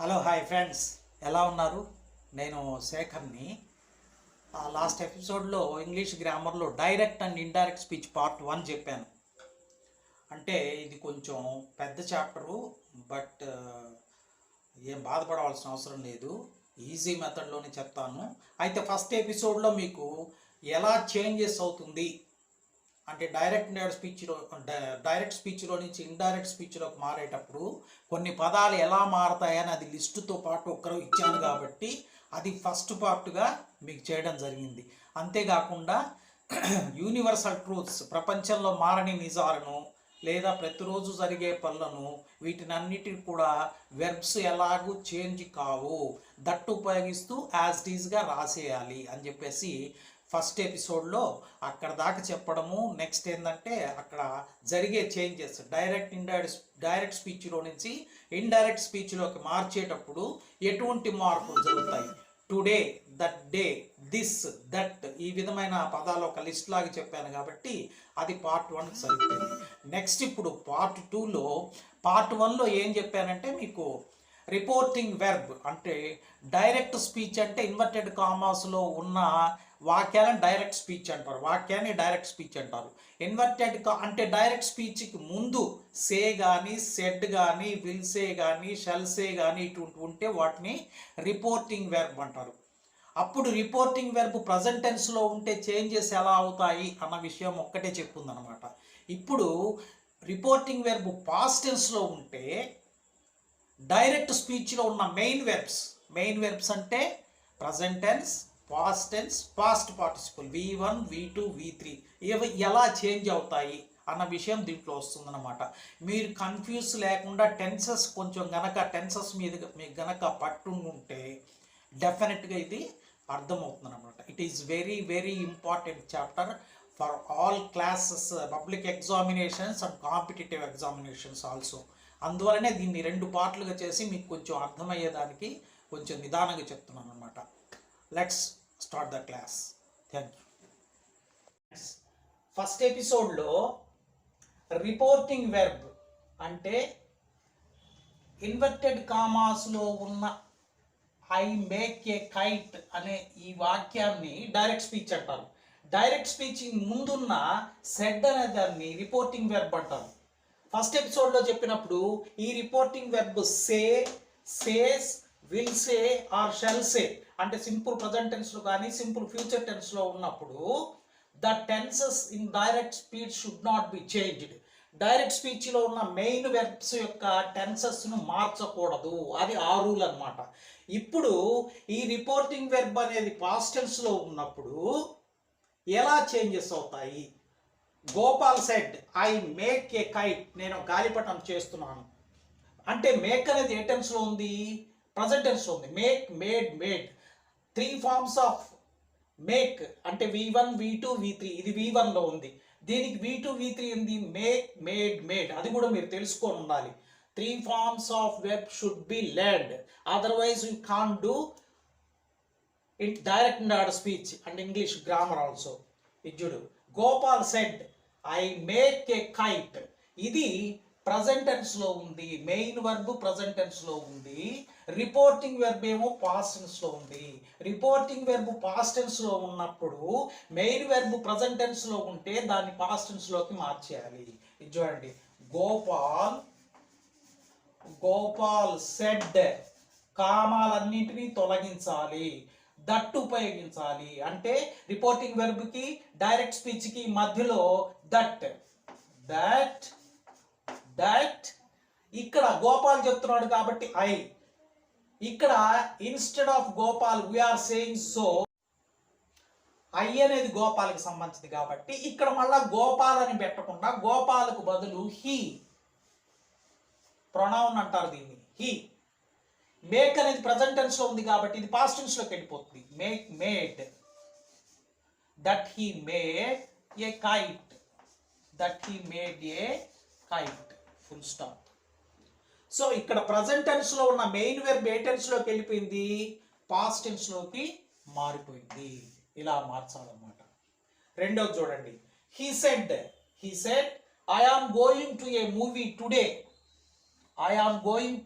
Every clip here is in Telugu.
హలో హాయ్ ఫ్రెండ్స్, ఎలా ఉన్నారు? నేను శేఖర్ని. లాస్ట్ ఎపిసోడ్లో ఇంగ్లీష్ గ్రామర్లో direct and indirect speech part 1 చెప్పాను. అంటే ఇది కొంచెం పెద్ద చాప్టరు, బట్ ఏం బాధపడవలసిన అవసరం లేదు. ఈజీ మెథడ్లోనే చెప్తాను. అయితే ఫస్ట్ ఎపిసోడ్లో మీకు ఎలా చేంజెస్ అవుతుంది అంటే డైరెక్ట్ స్పీచ్లో నుంచి ఇండైరెక్ట్ స్పీచ్లోకి మారేటప్పుడు కొన్ని పదాలు ఎలా మారతాయని అది లిస్టుతో పాటు ఒక్కరు ఇచ్చాను కాబట్టి అది ఫస్ట్ పార్ట్గా మీకు చేయడం జరిగింది. అంతేకాకుండా యూనివర్సల్ ట్రూత్స్, ప్రపంచంలో మారని నిజాలను లేదా ప్రతిరోజు జరిగే పనులను, వీటినన్నిటిని కూడా వెర్బ్స్ ఎలాగూ చేంజ్ కావు, దట్టు ఉపయోగిస్తూ యాజ్ ఇట్ ఈజ్గా రాసేయాలి అని చెప్పేసి ఫస్ట్ ఎపిసోడ్లో అక్కడ దాకా చెప్పడము. నెక్స్ట్ ఏంటంటే అక్కడ జరిగే చేంజెస్ డైరెక్ట్ స్పీచ్లో నుంచి ఇండైరెక్ట్ స్పీచ్లోకి మార్చేటప్పుడు ఎటువంటి మార్పులు జరుగుతాయి. Today, that day, this, that, ఈ విధమైన పదాలు ఒక లిస్ట్ లాగా చెప్పాను కాబట్టి అది పార్ట్ 1 సరిపోయింది. నెక్స్ట్ ఇప్పుడు పార్ట్ 2లో పార్ట్ 1లో ఏం చెప్పానంటే మీకు రిపోర్టింగ్ వెర్బ్ అంటే డైరెక్ట్ స్పీచ్ అంటే ఇన్వర్టెడ్ కామాస్లో ఉన్న వాక్యాలను డైరెక్ట్ స్పీచ్ అంటారు. వాక్యాన్ని డైరెక్ట్ స్పీచ్ అంటారు. అంటే డైరెక్ట్ స్పీచ్కి ముందు సే కానీ, సెడ్ కానీ, విల్ సే కానీ, షెల్ సే కానీ ఇటువంటి ఉంటే వాటిని రిపోర్టింగ్ వెర్బ్ అంటారు. అప్పుడు రిపోర్టింగ్ వెర్బ్ ప్రజెంట్ టెన్స్లో ఉంటే చేంజెస్ ఎలా అవుతాయి అన్న విషయం ఒక్కటే చెప్పుందనమాట. ఇప్పుడు రిపోర్టింగ్ వెర్బ్ పాస్ట్ టెన్స్లో ఉంటే డైరెక్ట్ స్పీచ్లో ఉన్న మెయిన్ వెర్బ్స్ అంటే present tense, past tense, past participle V1, V2, V3 ఇవి ఎలా చేంజ్ అవుతాయి అన్న విషయం దీంట్లో వస్తుందన్నమాట. మీరు కన్ఫ్యూజ్ లేకుండా టెన్సెస్ కొంచెం టెన్సెస్ మీద మీకు గనక పట్టు ఉంటే డెఫినెట్గా ఇది అర్థమవుతుందన్నమాట. It is very very important chapter for all classes, public examinations and competitive examinations also. అందువలనే దీన్ని 2 పార్ట్లుగా చేసి మీకు కొంచెం అర్థమయ్యేదానికి కొంచెం నిదానంగా చెప్తున్నాను అనమాట. Let's start the class. Thank you. First ఎపిసోడ్లో రిపోర్టింగ్ వెర్బ్ అంటే ఇన్వర్టెడ్ కామాస్లో ఉన్న ఐ మేక్ ఏ కైట్ అనే ఈ వాక్యాన్ని డైరెక్ట్ స్పీచ్ అంటారు. డైరెక్ట్ స్పీచ్ ముందున్న సెడ్ అనే దాన్ని రిపోర్టింగ్ వెర్బ్ అంటారు. ఫస్ట్ ఎపిసోడ్లో చెప్పినప్పుడు ఈ reporting verb say, says, will say or shall say అంటే సింపుల్ ప్రజెంట్ టెన్స్లో కానీ సింపుల్ ఫ్యూచర్ టెన్స్లో ఉన్నప్పుడు the tenses in direct speech should not be changed. Direct స్పీచ్లో ఉన్న మెయిన్ వెర్బ్స్ యొక్క టెన్సెస్ను మార్చకూడదు, అది ఆ రూల్ అనమాట. ఇప్పుడు ఈ రిపోర్టింగ్ వెర్బ్ అనేది పాస్ట్ టెన్స్లో ఉన్నప్పుడు ఎలా చేంజెస్ అవుతాయి? Gopal said I make a kite, నేను గాలిపటం చేస్తున్నాను అంటే మేక్ అనేది ఏ టెన్స్లో ఉంది? ప్రజెంట్ టెన్స్లో ఉంది. Make, made, made. 3 forms of make అంటే V1, V2, V3. ఇది V1లో ఉంది. దీనికి V2, V3 ఉంది. Make, made, made. అది కూడా మీరు తెలుసుకొని ఉండాలి. 3 forms of verb should be learned, otherwise you can't do in direct indirect speech and English grammar also. ఇజ్జుడు Gopal said I make a kite, ఇది ప్రజెంట్ టెన్స్లో ఉంది. మెయిన్ వర్బ్ ప్రజెంట్ టెన్స్లో ఉంది. రిపోర్టింగ్ వెర్బ్ ఏమో పాస్ట్ టెన్స్లో ఉంది. రిపోర్టింగ్ వెర్బ్ పాస్ట్ టెన్స్లో ఉన్నప్పుడు మెయిన్ వెర్బ్ ప్రజెంట్ టెన్స్లో ఉంటే దాన్ని పాస్ట్ టెన్స్లోకి మార్చేయాలి. ఇది చూడండి, గోపాల్ సెడ్, కామాలన్నింటినీ తొలగించాలి, దట్ ఉపయోగించాలి. అంటే రిపోర్టింగ్ వెర్బ్కి డైరెక్ట్ స్పీచ్కి మధ్యలో దట్. ఇక్కడ గోపాల్ చెప్తున్నాడు కాబట్టి ఐ. ఇక్కడ instead of Gopal we are saying so. I అనేది గోపాల్కి సంబంధించింది కాబట్టి ఇక్కడ మళ్ళా గోపాల్ అని పెట్టకుండా గోపాల్కు బదులు హీ, ప్రొనౌన్ అంటారు దీన్ని, హీ. మేక్ అనేది ప్రజెంట్ టెన్స్లో ఉంది కాబట్టి ఇది పాస్ట్ టెన్స్లోకి వెళ్ళిపోతుంది. Make, made. That he made A kite, full stop. So ఇక్కడ ప్రజెంట్ టెన్స్లో ఉన్న మెయిన్ వెర్బ్ ఏ టెన్స్లోకి వెళ్ళిపోయింది? పాస్ట్ టెన్స్లోకి మారిపోయింది. ఇలా మార్చాలన్నమాట. రెండోది చూడండి, he said I am going to a movie today. I am going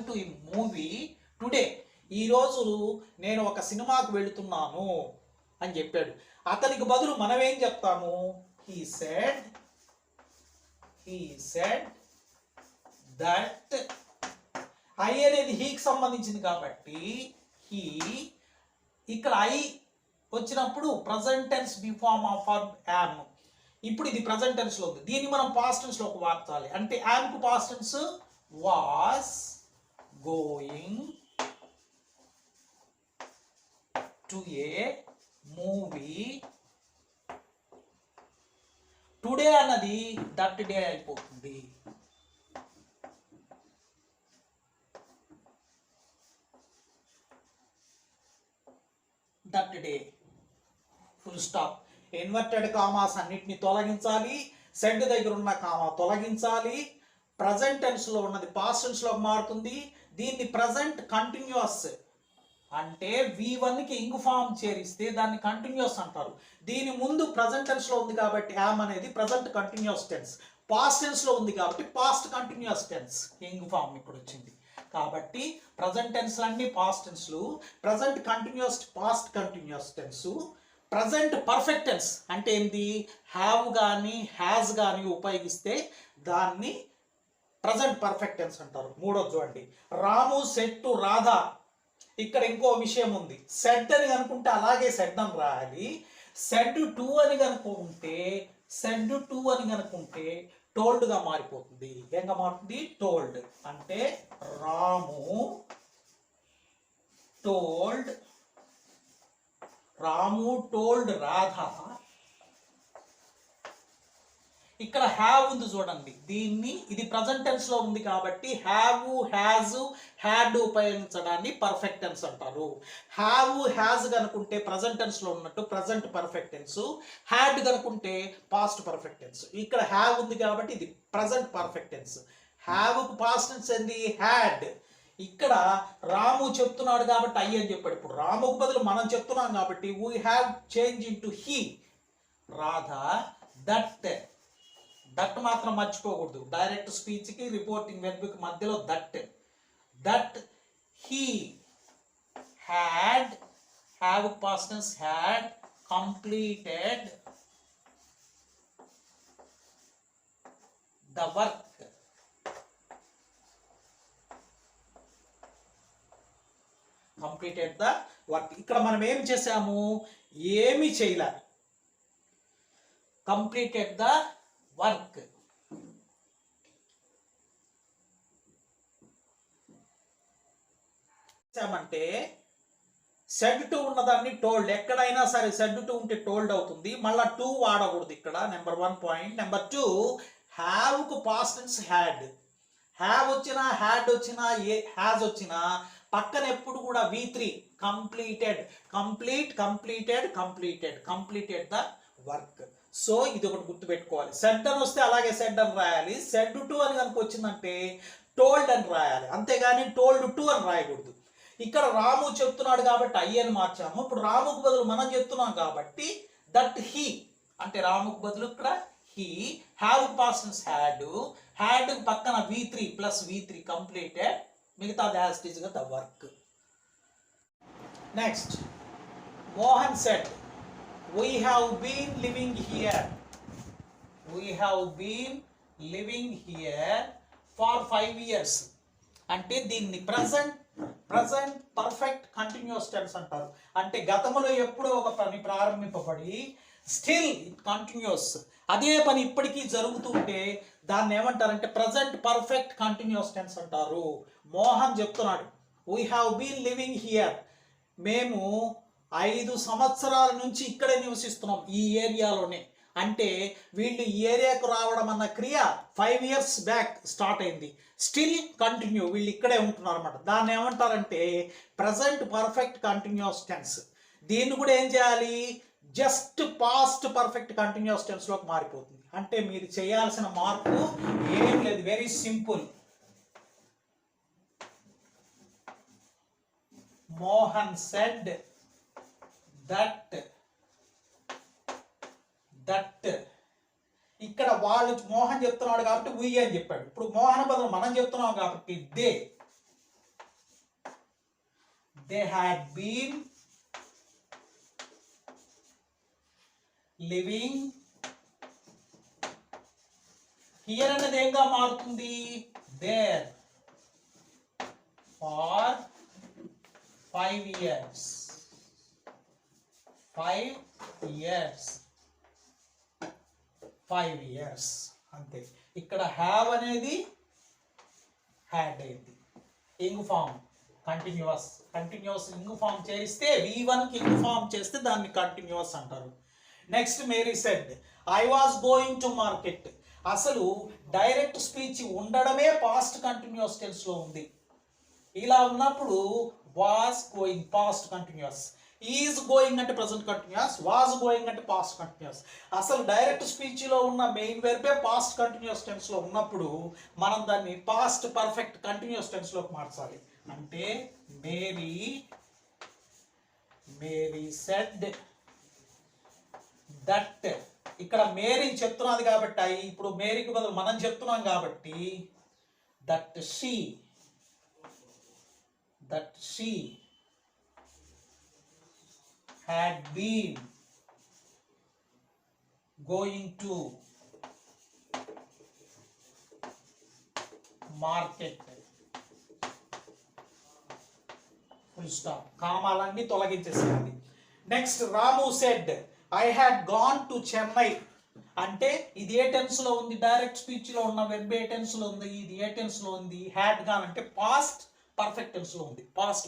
to ఈ మూవీ టుడే. ఈరోజు నేను ఒక సినిమాకు వెళుతున్నాను అని చెప్పాడు. అతనికి బదులు మనం ఏం చెప్తాము? He said that. ఐ అనేది హీకి సంబంధించింది కాబట్టి హీ, ఇక్కడ ఐ వచ్చినప్పుడు ప్రజెంట్ టెన్స్ బిఫార్మ్ ఆఫ్ యామ్. ఇప్పుడు ఇది ప్రజెంట్ టెన్స్ లో ఉంది, దీన్ని మనం పాస్ట్ టెన్స్ లోకి మార్చాలి. అంటే యామ్ కు past tense was going to a movie today అన్నది దట్ డే అయిపోతుంది. That day, full stop. Inverted commas అన్నిటిని తొలగించాలి, సెడ్ దగ్గర ఉన్న కామా తొలగించాలి. ప్రజెంట్ టెన్స్ లో ఉన్నది పాస్ట్ టెన్స్ లోకి మారుతుంది. దీన్ని ప్రజెంట్ కంటిన్యూస్ అంటే V1 కి ఇంగ్ ఫామ్ చేరిస్తే దాన్ని కంటిన్యూస్ అంటారు. దీని ముందు ప్రజెంట్ టెన్స్ లో ఉంది కాబట్టి యామ్ అనేది present continuous tense, past tense లో ఉంది కాబట్టి past continuous tense ing form ఇప్పుడు వచ్చింది. కాబట్టి ప్రజెంట్ టెన్స్ అన్ని పాస్ట్ టెన్స్లు, present continuous past continuous tense, present perfect tense అంటే ఏంటి? హ్యావ్ కానీ హ్యాజ్ కానీ ఉపయోగిస్తే దాన్ని ప్రజెంట్ పర్ఫెక్ట్ టెన్స్ అంటారు. మూడోది చూడండి, రాము సెడ్ టు రాధ. ఇక్కడ ఇంకో విషయం ఉంది. సెడ్ అని కనుకుంటే అలాగే సెడ్ అని రాయాలి. సెడ్ టు అని కనుకుంటే టోల్డ్ గా మారిపోతుంది. ఏంగా మారుతుంది? టోల్డ్. అంటే రాము టోల్డ్ రాధ. ఇక్కడ హ్యావ్ ఉంది చూడండి, దీన్ని ఇది ప్రజెంట్ టెన్స్ లో ఉంది కాబట్టి హ్యావ్, హ్యాజ్, హ్యాడ్ ఉపయోగించడాన్ని పర్ఫెక్ట్ టెన్స్ అంటారు. హ్యావ్, హ్యాజ్ కనుకుంటే ప్రజెంట్ టెన్స్ లో ఉన్నట్టు ప్రజెంట్ పర్ఫెక్ట్ టెన్స్, హ్యాడ్ కనుకుంటే పాస్ట్ పర్ఫెక్ట్ టెన్స్. ఇక్కడ హ్యావ్ ఉంది కాబట్టి ఇది ప్రజెంట్ పర్ఫెక్ట్ టెన్స్. హ్యావ్ కు పాస్ట్ టెన్స్ ఏంది? హ్యాడ్. ఇక్కడ రాము చెప్తున్నాడు కాబట్టి ఐ అని చెప్పాడు. ఇప్పుడు రాముకు బదులు మనం చెప్తున్నాం కాబట్టి we have change into he. Radha that మాత్రం మర్చిపోకూడదు. డైరెక్ట్ స్పీచ్ కి రిపోర్టింగ్ వెర్బ్ కి మధ్యలో that he have past tense had completed the work. Completed the work. ఇక్కడ మనం ఏమి చేసాము? ఏమి చేయలే. Completed the work. అంటే సెడ్ టు ఉన్నదాన్ని టోల్డ్. ఎక్కడైనా సరే సెడ్ టు ఉంటే టోల్డ్ అవుతుంది. మళ్ళా టు వాడకూడదు ఇక్కడ. Number 1 point. నెంబర్ 2, హ్యావ్ కు పాస్ట్ టెన్స్ హ్యాడ్. హ్యావ్ వచ్చినా హ్యాడ్ వచ్చినా హ్యాజ్ వచ్చినా పక్కన ఎప్పుడు కూడా V3 completed the work. So ఇది ఒకటి గుర్తుపెట్టుకోవాలి. సెడ్ అని వస్తే అలాగే సెడ్ అని రాయాలి. సెడ్ టు అని కనుక వచ్చిందంటే టోల్డ్ అని రాయాలి, అంతేగాని టోల్డ్ టు అని రాయకూడదు. ఇక్కడ రాము చెప్తున్నాడు కాబట్టి ఐ అని మార్చాము. ఇప్పుడు రాముకు బదులు మనం చెప్తున్నాం కాబట్టి దట్ హీ అంటే రాముకు బదులు ఇక్కడ he. Have past tense had పక్కన V3 కంప్లీటెడ్, మిగతాది యాజ్ ఇట్ ఈజ్ గా the work. Next, Mohan said we have been living here for 5 years. అంటే దీన్ని ప్రజెంట్ పర్ఫెక్ట్ కంటిన్యూస్ టెన్స్ అంటారు. అంటే గతంలో ఎప్పుడో ఒక పని ప్రారంభింపబడి స్టిల్ కంటిన్యూస్, అదే పని ఇప్పటికీ జరుగుతుంటే దాన్ని ఏమంటారంటే ప్రజెంట్ పర్ఫెక్ట్ కంటిన్యూస్ టెన్స్ అంటారు. మోహన్ చెప్తున్నాడు, we have been living here, మేము 5 సంవత్సరాల నుంచి ఇక్కడే నివసిస్తున్నాం, ఈ ఏరియాలోనే. అంటే వీళ్ళు ఈ ఏరియాకు రావడం అన్న క్రియ 5 years బ్యాక్ స్టార్ట్ అయింది. స్టిల్ కంటిన్యూ, వీళ్ళు ఇక్కడే ఉంటున్నారు అనమాట. దాన్ని ఏమంటారంటే ప్రజెంట్ పర్ఫెక్ట్ కంటిన్యూస్ టెన్స్. దీన్ని కూడా ఏం చేయాలి? Just past perfect continuous tense లోకి మారిపోతుంది. అంటే మీరు చేయాల్సిన మార్పు ఏం లేదు, very simple. Mohan said that ఇక్కడ వాళ్ళు మోహన్ చెప్తున్నాడు కాబట్టి వి అని చెప్పాడు. ఇప్పుడు మోహన్ బదులు మనం చెప్తున్నాం కాబట్టి they had been living here అనేది ఏంగా మారుతుంది, దేర్ ఫార్ 5 years. 5 years అంతే. ఇక్కడ హ్యావ్ అనేది హ్యాడ్ అయింది. Ing form continuous ing form చేస్తే V1కి ఇంగ్ ఫామ్ చేస్తే దాన్ని కంటిన్యూస్ అంటారు. Next Mary said I was going to market. అసలు డైరెక్ట్ స్పీచ్ ఉండడమే పాస్ట్ కంటిన్యూస్ టెన్స్ లో ఉంది. ఇలా ఉన్నప్పుడు was going past continuous, is going అంటే ప్రెసెంట్ కంటిన్యూస్, వాజ్ గోయింగ్ అంటే పాస్ట్ కంటిన్యూస్. అసలు డైరెక్ట్ స్పీచ్ లో ఉన్న మెయిన్ వెర్బే పాస్ట్ కంటిన్యూస్ టెన్స్ లో ఉన్నప్పుడు మనం దాన్ని పాస్ట్ పర్ఫెక్ట్ కంటిన్యూస్ టెన్స్ లోకి మార్చాలి. అంటే మేరీ సెడ్ దట్. ఇక్కడ మేరీ చెప్తున్నది కాబట్టి ఇప్పుడు మేరీకి బదులు మనం చెప్తున్నాం కాబట్టి that she had been going to market. Full stop. కామాలన్నీ తొలగించేసేయాలి. Next Ramu said I had gone to Chennai. అంటే ఇది ఏ టెన్స్ లో ఉంది, డైరెక్ట్ స్పీచ్ లో ఉన్న వెర్బ్ ఏ టెన్స్ లో ఉంది, ఇది ఏ టెన్స్ లో ఉంది, హ్యాడ్ గాన్ అంటే పాస్ట్ పర్ఫెక్ట్ టెన్స్ లో ఉంది. పాస్ట్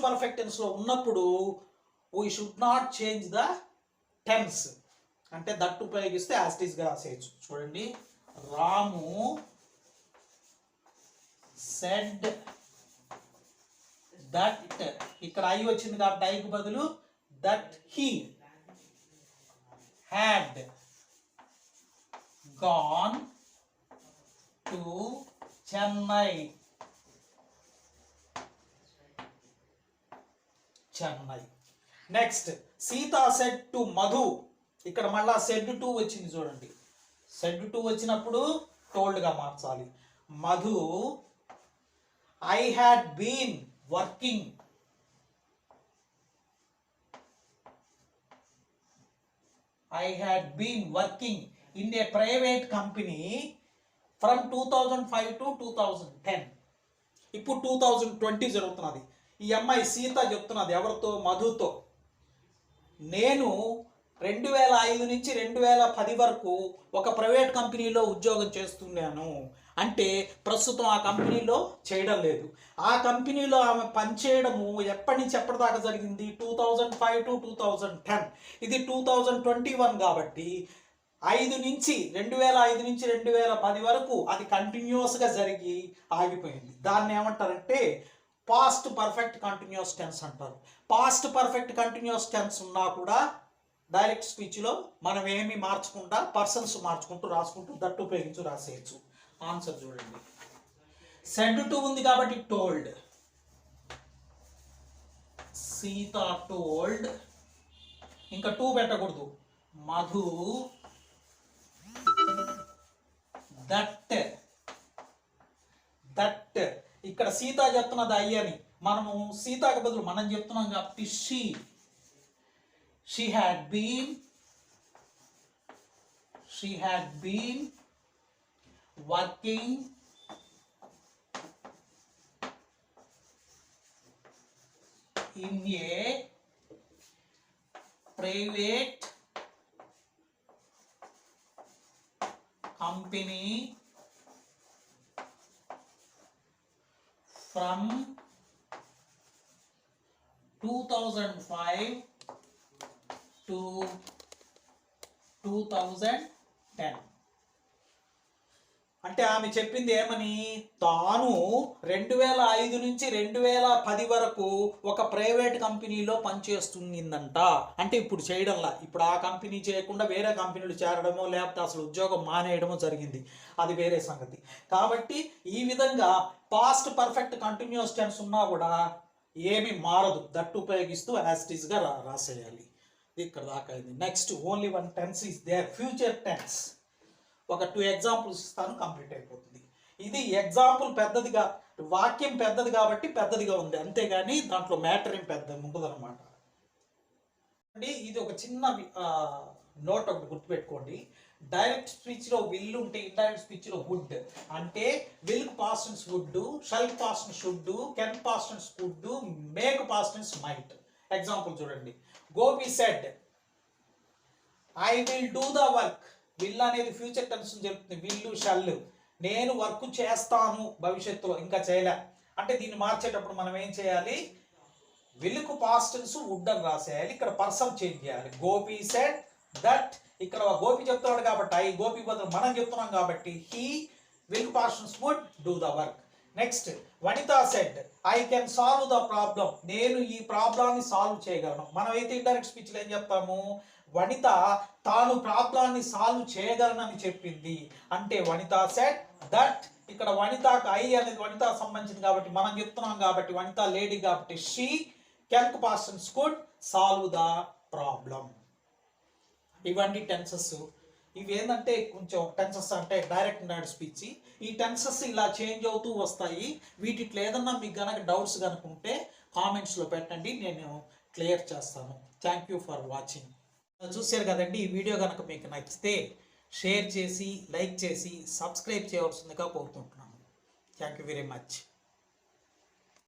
పర్ఫెక్ట్ టెన్స్ లో ఉన్నప్పుడు we should not change the tense. అంటే దట్ ఉపయోగిస్తే యాజ్ ఇట్ ఈస్ గా రాసేయచ్చు. చూడండి, రాము సెడ్ దట్. ఇక్కడ ఐ వచ్చింది కాబట్టి ఐకి బదులు that he had gone to Chennai. Next Sita said to Madhu. ఇక్కడ మళ్ళా సెడ్ టు వచ్చింది చూడండి. సెడ్ టు వచ్చినప్పుడు టోల్డ్ గా మార్చాలి. Madhu I had been working in a private company from 2005 to 2010. ఇప్పుడు 2020 జరుగుతున్నది. ఈ అమ్మాయి సీత చెప్తున్నది ఎవరితో, మధుతో. నేను 2005 నుంచి 2010 వరకు ఒక ప్రైవేట్ కంపెనీలో ఉద్యోగం చేస్తున్నాను. అంటే ప్రస్తుతం ఆ కంపెనీలో చేయడం లేదు. ఆ కంపెనీలో ఆమె పనిచేయడము ఎప్పటి నుంచి ఎప్పటిదాకా జరిగింది, 2005 to 2010. ఇది 2021 కాబట్టి 2005 నుంచి 2010 వరకు అది కంటిన్యూస్గా జరిగి ఆగిపోయింది. దాన్ని ఏమంటారంటే పాస్ట్ పర్ఫెక్ట్ కంటిన్యూస్ టెన్స్ అంటారు. పాస్ట్ పర్ఫెక్ట్ కంటిన్యూస్ టెన్స్ ఉన్నా కూడా డైరెక్ట్ స్పీచ్లో మనం ఏమి మార్చకుండా పర్సన్స్ మార్చుకుంటూ రాసుకుంటూ దట్టు ఉపయోగించు రాసేయచ్చు. ఆన్సర్ చూడండి. సెడ్ టు ఉంది కాబట్టి టోల్డ్. సీత టోల్డ్, ఇంకా టూ పెట్టకూడదు. మధు దట్. ఇక్కడ సీత చెప్తున్నది ఐ అని, మనము సీతకు బదులు మనం చెప్తున్నాం కాబట్టి she had been working in a private company from 2005 to 2010. అంటే ఆమె చెప్పింది ఏమని, తాను 2005 నుంచి 2010 వరకు ఒక ప్రైవేట్ కంపెనీలో పనిచేస్తుందంట. అంటే ఇప్పుడు చేయడంలా, ఇప్పుడు ఆ కంపెనీ చేయకుండా వేరే కంపెనీలు చేరడమో లేకపోతే అసలు ఉద్యోగం మానేయడమో జరిగింది, అది వేరే సంగతి. కాబట్టి ఈ విధంగా పాస్ట్ పర్ఫెక్ట్ కంటిన్యూస్ టెన్స్ ఉన్నా కూడా ఏమి మారదు, దట్టు ఉపయోగిస్తూ యాజ్ ఇట్ ఈస్గా రాసేయాలి. ఇక్కడ దాకా అయింది. Next only one tense is there, future tense. ఒక 2 ఎగ్జాంపుల్స్ ఇస్తాను, కంప్లీట్ అయిపోతుంది. ఇది ఎగ్జాంపుల్ పెద్దదిగా, వాక్యం పెద్దది కాబట్టి పెద్దదిగా ఉంది, అంతేగాని దాంట్లో మ్యాటర్ ఏం పెద్ద ఉండదన్నమాట. అండి ఇది ఒక చిన్న నోట్ ఒకటి గుర్తుపెట్టుకోండి. డైరెక్ట్ స్పీచ్లో విల్ ఉంటే ఇండైరెక్ట్ స్పీచ్లో వుడ్. అంటే will past tense would, shall past tense should, can past tense could, may past tense might. Example చూడండి. Gopi said I will do the work. Will అనేది ఫ్యూచర్ టెన్స్ చెప్తుంది. విల్ షల్, నేను వర్క్ చేస్తాను భవిష్యత్తులో, ఇంకా చేయలే అంటే దీన్ని మార్చేటప్పుడు మనం ఏం చేయాలి, విల్కు పాస్ట్ టెన్స్ వుడ్ అని రాసేయాలి. ఇక్కడ పర్సన్ చేంజ్ చేయాలి. గోపి సెడ్ దట్, ఇక్కడ గోపి చెప్తున్నాడు కాబట్టి ఐ, గోపి బదులు మనం చెప్తున్నాం కాబట్టి he, will past tense would do the work. Next Vanitha said I can solve the problem. నేను ఈ ప్రాబ్లాన్ని సాల్వ్ చేయగలను. మనం అయితే ఇండైరెక్ట్ స్పీచ్లో ఏం చెప్తాము, వనిత తాను ప్రాబ్లాన్ని సాల్వ్ చేయగలనని చెప్పింది. అంటే వనిత సెడ్ దట్, ఇక్కడ వనితకు ఐ అనేది వనిత సంబంధించింది కాబట్టి మనం చెప్తున్నాం కాబట్టి వనిత లేడీ కాబట్టి she can past tense could solve the problem. ఇవన్నీ టెన్సెస్. ఇవి ఏంటంటే కొంచెం టెన్సెస్ అంటే డైరెక్ట్ ఇండైరెక్ట్ స్పీచ్. ఈ టెన్సెస్ ఇలా చేంజ్ అవుతూ వస్తాయి. వీటిలో ఏదన్నా మీకు కనుక డౌట్స్ కనుక ఉంటే కామెంట్స్లో పెట్టండి, నేను క్లియర్ చేస్తాను. Thank you for watching. చూశారు కదండి, ఈ వీడియో కనుక మీకు నచ్చితే షేర్ చేసి, లైక్ చేసి, సబ్స్క్రైబ్ చేయవలసిందిగా కోరుకుంటున్నాను. Thank you very much.